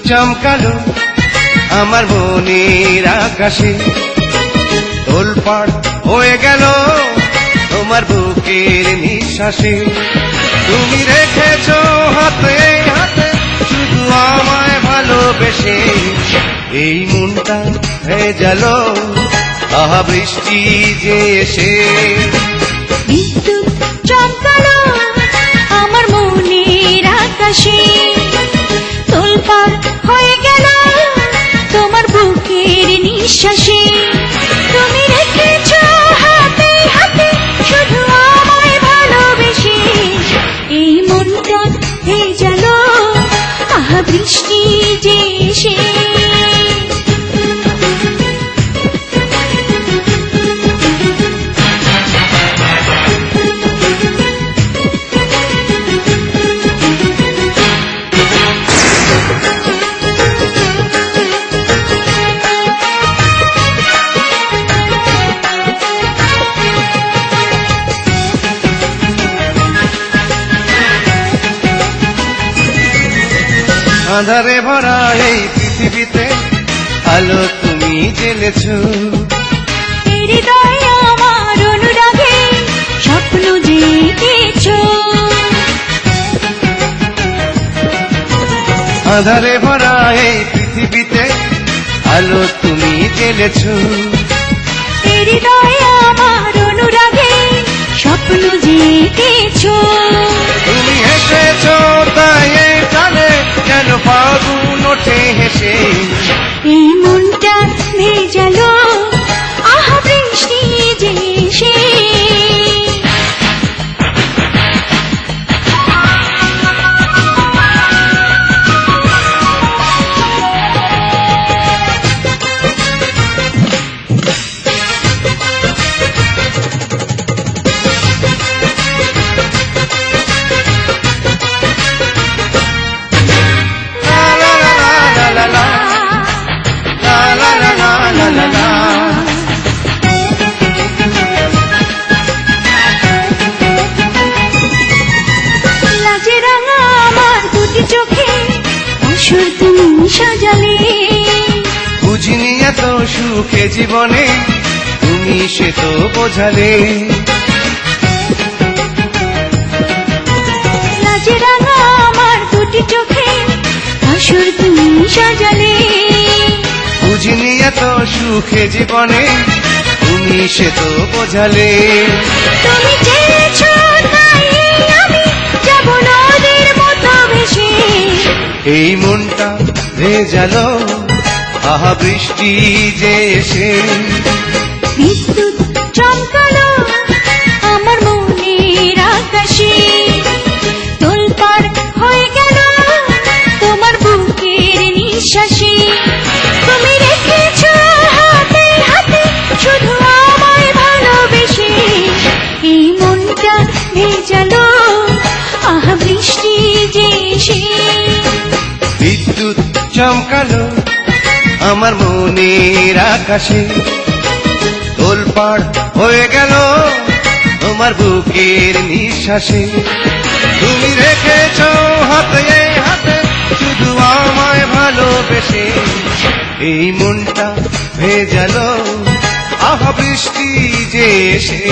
চমকালো আমার মনের আকাশে, তোলপাড় হয়ে গেল তোমার বুকের নিঃশ্বাসে। তুমি রেখেছো হাতে হাতে শুধু আমায় ভালোবেসে, এই মনটা ভেজালো আহা বৃষ্টি যে এসে। বিদ্যুৎ চমকালো আমার মনের আকাশে, তোলপাড় হয়ে গেল তোমার বুকের নিঃশ্বাসে। তুমি রেখেছো হাতে হাতে শুধু আমায় ভালোবেসে, এই মনটা ভেজালো আহা বৃষ্টি যে এসে। আঁধারে ভরা এই পৃথিবীতে আলো তুমি জ্বেলেছো, হৃদয়ে আমার অনুরাগে স্বপ্ন জেগেছো। আঁধারে ভরা এই পৃথিবীতে আলো তুমি জ্বেলেছো, হৃদয়ে আমার অনুরাগে স্বপ্ন জেগেছো। তুমি হেসেছো তাই এই প্রাণে যেন ফাগুন ওঠে হেসে, এই মনটা ভেজালো আহা বৃষ্টি যে এসে। লাজে রাঙা আমার দুটি চোখে আসর তুমি সাজালে, বুঝিনি এত সুখে জীবনে তুমি সে তো বোঝালে। লাজে রাঙা আমার দুটি চোখে আসর তুমি সাজালে, বুঝিনি এত সুখে জীবনে তুমি সে তো বোঝালে। তুমি চেয়েছো তাই আমি যাব নদীর মতো ভেসে, এই মনটা ভেজালো আহা বৃষ্টি যে এসে। বিদ্যুৎ চমকালো আমার মনের আকাশে, তোলপাড় হয়ে গেল তোমার বুকের নিঃশ্বাসে। তুমি রেখেছো হাতে হাতে শুধু আমায় ভালোবেসে, এই মনটা ভেজালো আহা বৃষ্টি যে এসে। বিদ্যুৎ চমকালো আমার মনের আকাশে, তোলপাড় হয়ে গেল তোমার বুকের নিঃশ্বাসে। তুমি রেখেছো হাতে হাতে শুধু আমায় ভালোবেসে, এই মনটা ভেজালো আহা বৃষ্টি যে এসে।